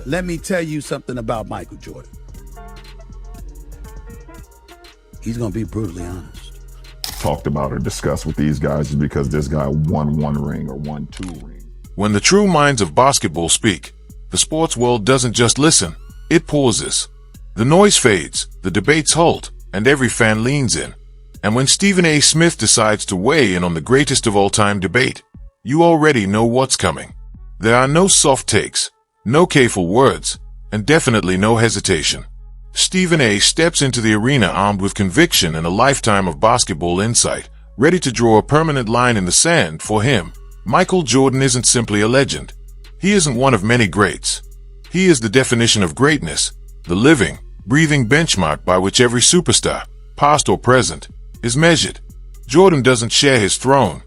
Let me tell you something about Michael Jordan. He's going to be brutally honest. Talked about or discussed with these guys is because this guy won 1 ring or won 2 rings. When the true minds of basketball speak, the sports world doesn't just listen, it pauses. The noise fades, the debates halt, and every fan leans in. And when Stephen A. Smith decides to weigh in on the greatest of all time debate, you already know what's coming. There are no soft takes, no careful words, and definitely no hesitation. Stephen A. steps into the arena armed with conviction and a lifetime of basketball insight, ready to draw a permanent line in the sand. For him, Michael Jordan isn't simply a legend. He isn't one of many greats. He is the definition of greatness, the living, breathing benchmark by which every superstar, past or present, is measured. Jordan doesn't share his throne.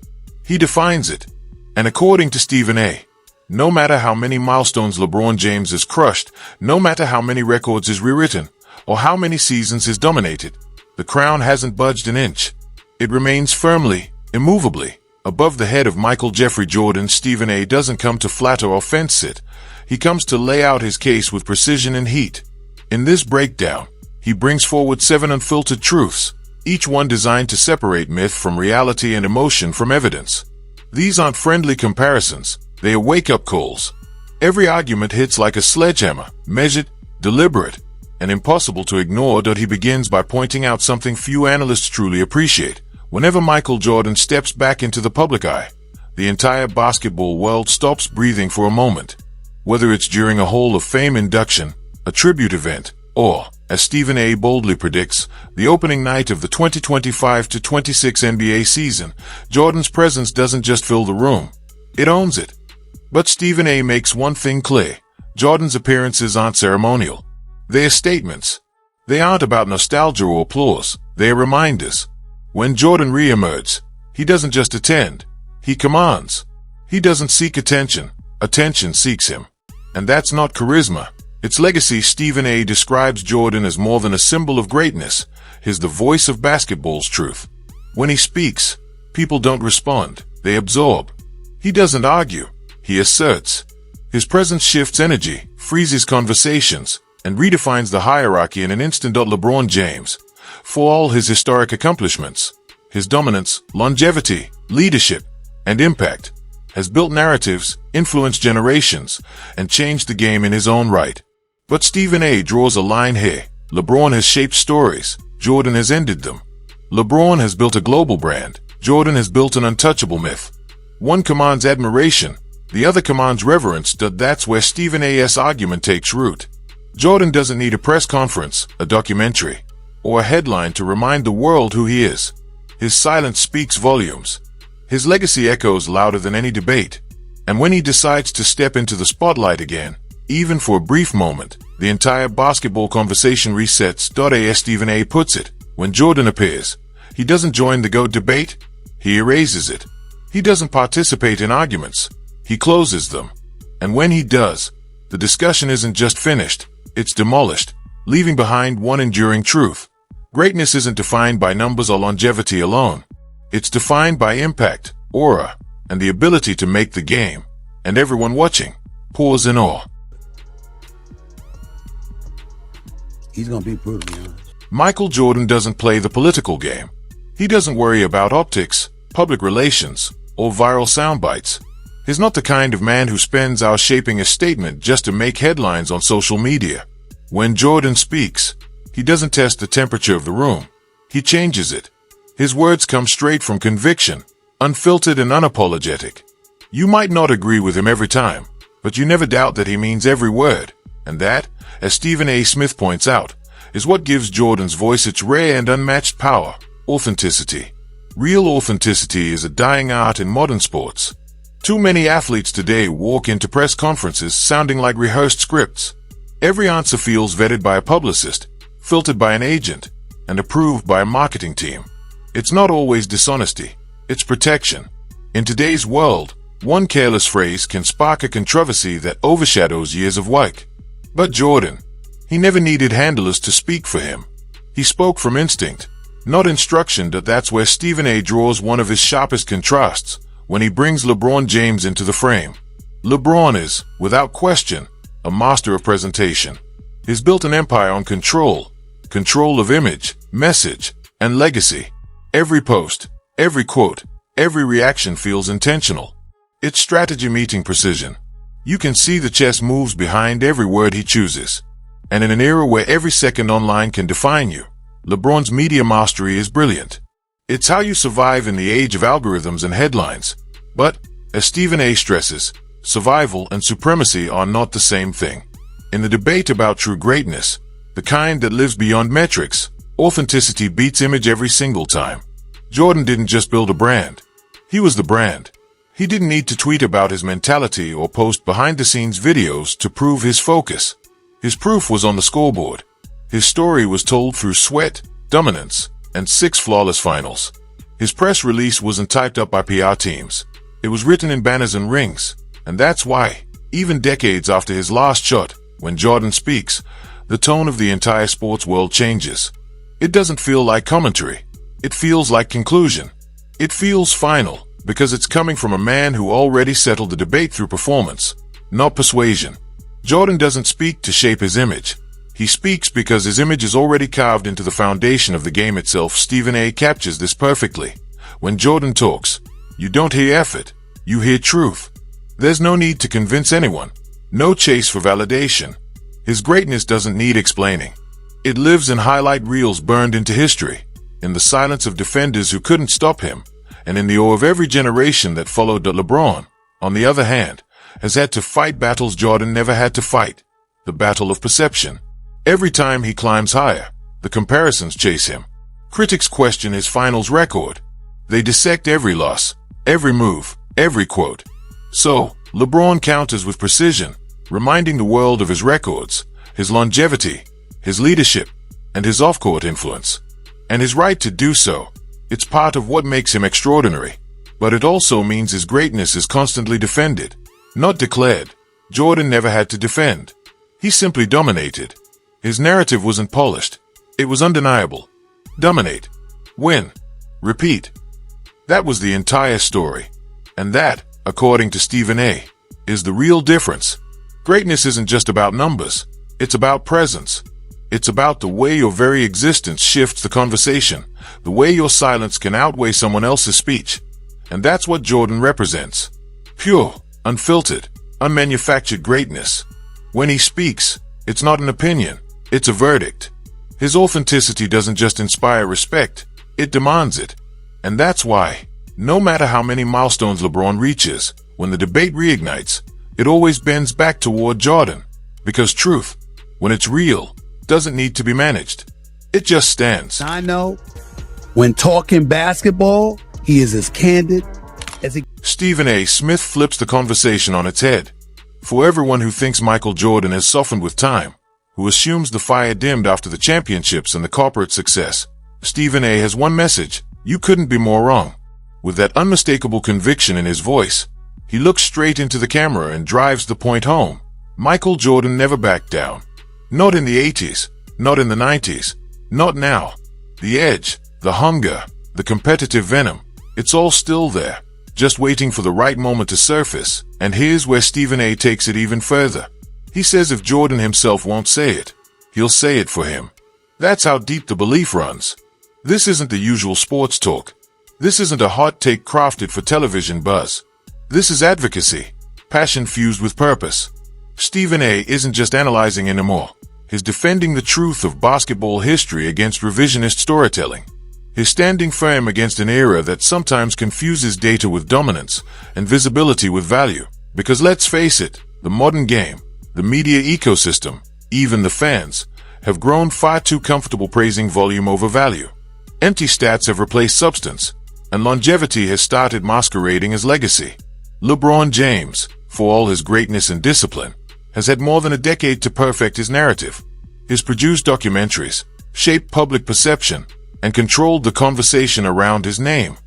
He defines it. And according to Stephen A., no matter how many milestones LeBron James has crushed, no matter how many records is rewritten, or how many seasons is dominated, the crown hasn't budged an inch. It remains firmly, immovably, above the head of Michael Jeffrey Jordan. Stephen A. doesn't come to flatter or fence sit. He comes to lay out his case with precision and heat. In this breakdown, he brings forward 7 unfiltered truths, each one designed to separate myth from reality and emotion from evidence. These aren't friendly comparisons, they are wake-up calls. Every argument hits like a sledgehammer, measured, deliberate, and impossible to ignore. He begins by pointing out something few analysts truly appreciate. Whenever Michael Jordan steps back into the public eye, the entire basketball world stops breathing for a moment. Whether it's during a Hall of Fame induction, a tribute event, or, as Stephen A. boldly predicts, the opening night of the 2025-26 NBA season, Jordan's presence doesn't just fill the room, it owns it. But Stephen A. makes one thing clear: Jordan's appearances aren't ceremonial. They are statements. They aren't about nostalgia or applause, they are reminders. When Jordan re-emerges, he doesn't just attend, he commands. He doesn't seek attention, attention seeks him. And that's not charisma, it's legacy. Stephen A. describes Jordan as more than a symbol of greatness. He's the voice of basketball's truth. When he speaks, people don't respond, they absorb. He doesn't argue, he asserts. His presence shifts energy, freezes conversations, and redefines the hierarchy in an instant. LeBron James, for all his historic accomplishments, his dominance, longevity, leadership, and impact, has built narratives, influenced generations, and changed the game in his own right. But Stephen A. draws a line here. LeBron has shaped stories, Jordan has ended them. LeBron has built a global brand, Jordan has built an untouchable myth. One commands admiration, the other commands reverence. That's where Stephen A.'s argument takes root. Jordan doesn't need a press conference, a documentary, or a headline to remind the world who he is. His silence speaks volumes. His legacy echoes louder than any debate. And when he decides to step into the spotlight again, even for a brief moment, the entire basketball conversation resets. As Stephen A. puts it, when Jordan appears, he doesn't join the GOAT debate, he erases it. He doesn't participate in arguments, he closes them. And when he does, the discussion isn't just finished, it's demolished, leaving behind one enduring truth. Greatness isn't defined by numbers or longevity alone. It's defined by impact, aura, and the ability to make the game, and everyone watching, pause in awe. He's going to be brutally honest. Michael Jordan doesn't play the political game. He doesn't worry about optics, public relations, or viral sound bites. He's not the kind of man who spends hours shaping a statement just to make headlines on social media. When Jordan speaks, he doesn't test the temperature of the room. He changes it. His words come straight from conviction, unfiltered and unapologetic. You might not agree with him every time, but you never doubt that he means every word. And that, as Stephen A. Smith points out, is what gives Jordan's voice its rare and unmatched power: authenticity. Real authenticity is a dying art in modern sports. Too many athletes today walk into press conferences sounding like rehearsed scripts. Every answer feels vetted by a publicist, filtered by an agent, and approved by a marketing team. It's not always dishonesty, it's protection. In today's world, one careless phrase can spark a controversy that overshadows years of work. But Jordan, he never needed handlers to speak for him. He spoke from instinct, not instruction. That's where Stephen A. draws one of his sharpest contrasts when he brings LeBron James into the frame. LeBron is, without question, a master of presentation. He's built an empire on control of image, message, and legacy. Every post, every quote, every reaction feels intentional. It's strategy meeting precision. You can see the chess moves behind every word he chooses. And in an era where every second online can define you, LeBron's media mastery is brilliant. It's how you survive in the age of algorithms and headlines. But, as Stephen A. stresses, survival and supremacy are not the same thing. In the debate about true greatness, the kind that lives beyond metrics, authenticity beats image every single time. Jordan didn't just build a brand. He was the brand. He didn't need to tweet about his mentality or post behind-the-scenes videos to prove his focus. His proof was on the scoreboard. His story was told through sweat, dominance, and 6 flawless finals. His press release wasn't typed up by PR teams. It was written in banners and rings. And that's why, even decades after his last shot, when Jordan speaks, the tone of the entire sports world changes. It doesn't feel like commentary. It feels like conclusion. It feels final, because it's coming from a man who already settled the debate through performance, not persuasion. Jordan doesn't speak to shape his image. He speaks because his image is already carved into the foundation of the game itself. Stephen A. captures this perfectly. When Jordan talks, you don't hear effort, you hear truth. There's no need to convince anyone. No chase for validation. His greatness doesn't need explaining. It lives in highlight reels burned into history, in the silence of defenders who couldn't stop him, and in the awe of every generation that followed. LeBron, on the other hand, has had to fight battles Jordan never had to fight. The battle of perception. Every time he climbs higher, the comparisons chase him. Critics question his finals record. They dissect every loss, every move, every quote. So, LeBron counters with precision, reminding the world of his records, his longevity, his leadership, and his off-court influence. And his right to do so. It's part of what makes him extraordinary. But it also means his greatness is constantly defended, not declared. Jordan never had to defend. He simply dominated. His narrative wasn't polished. It was undeniable. Dominate. Win. Repeat. That was the entire story. And that, according to Stephen A., is the real difference. Greatness isn't just about numbers. It's about presence. It's about the way your very existence shifts the conversation, the way your silence can outweigh someone else's speech. And that's what Jordan represents. Pure, unfiltered, unmanufactured greatness. When he speaks, it's not an opinion, it's a verdict. His authenticity doesn't just inspire respect, it demands it. And that's why, no matter how many milestones LeBron reaches, when the debate reignites, it always bends back toward Jordan. Because truth, when it's real, doesn't need to be managed. It just stands. I know, when talking basketball, he is as candid as he... Stephen A. Smith flips the conversation on its head. For everyone who thinks Michael Jordan has softened with time, who assumes the fire dimmed after the championships and the corporate success, Stephen A. has one message. You couldn't be more wrong. With that unmistakable conviction in his voice, he looks straight into the camera and drives the point home. Michael Jordan never backed down. Not in the 80s, not in the 90s, not now. The edge, the hunger, the competitive venom, it's all still there, just waiting for the right moment to surface. And here's where Stephen A. takes it even further. He says if Jordan himself won't say it, he'll say it for him. That's how deep the belief runs. This isn't the usual sports talk. This isn't a hot take crafted for television buzz. This is advocacy, passion fused with purpose. Stephen A. isn't just analyzing anymore. He's defending the truth of basketball history against revisionist storytelling. He's standing firm against an era that sometimes confuses data with dominance and visibility with value. Because let's face it, the modern game, the media ecosystem, even the fans, have grown far too comfortable praising volume over value. Empty stats have replaced substance, and longevity has started masquerading as legacy. LeBron James, for all his greatness and discipline, has had more than a decade to perfect his narrative. He's produced documentaries, shaped public perception, and controlled the conversation around his name.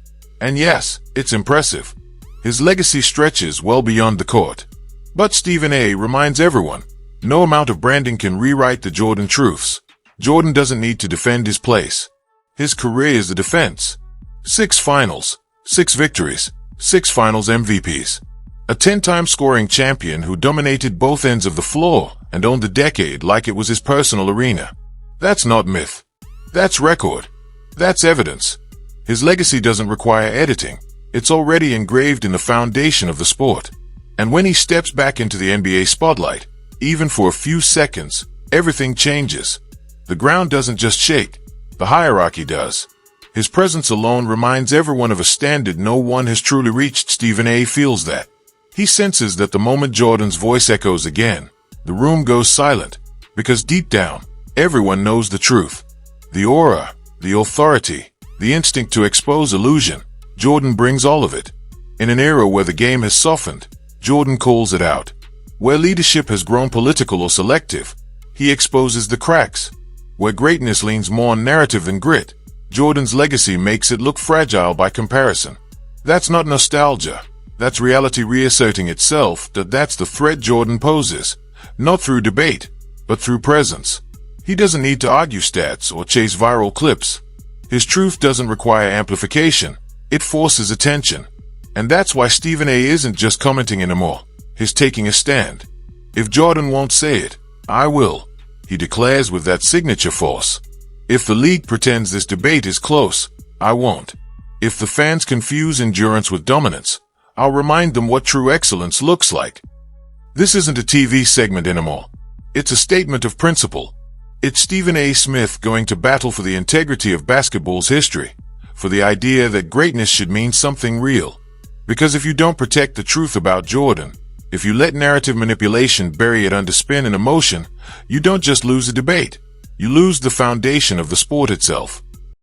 And yes, it's impressive. His legacy stretches well beyond the court. But Stephen A. reminds everyone, no amount of branding can rewrite the Jordan truths. Jordan doesn't need to defend his place. His career is the defense. 6 finals, 6 victories, 6 finals MVPs. A 10-time scoring champion who dominated both ends of the floor and owned the decade like it was his personal arena. That's not myth. That's record. That's evidence. His legacy doesn't require editing. It's already engraved in the foundation of the sport. And when he steps back into the NBA spotlight, even for a few seconds, everything changes. The ground doesn't just shake. The hierarchy does. His presence alone reminds everyone of a standard no one has truly reached. Stephen A. feels that. He senses that the moment Jordan's voice echoes again, the room goes silent, because deep down, everyone knows the truth. The aura, the authority, the instinct to expose illusion, Jordan brings all of it. In an era where the game has softened, Jordan calls it out. Where leadership has grown political or selective, he exposes the cracks. Where greatness leans more on narrative than grit, Jordan's legacy makes it look fragile by comparison. That's not nostalgia. That's reality reasserting itself. That's the threat Jordan poses, not through debate, but through presence. He doesn't need to argue stats or chase viral clips. His truth doesn't require amplification. It forces attention. And that's why Stephen A. isn't just commenting anymore. He's taking a stand. If Jordan won't say it, I will, he declares with that signature force. If the league pretends this debate is close, I won't. If the fans confuse endurance with dominance, I'll remind them what true excellence looks like. This isn't a TV segment anymore. It's a statement of principle. It's Stephen A. Smith going to battle for the integrity of basketball's history, for the idea that greatness should mean something real. Because if you don't protect the truth about Jordan, if you let narrative manipulation bury it under spin and emotion, you don't just lose a debate. You lose the foundation of the sport itself.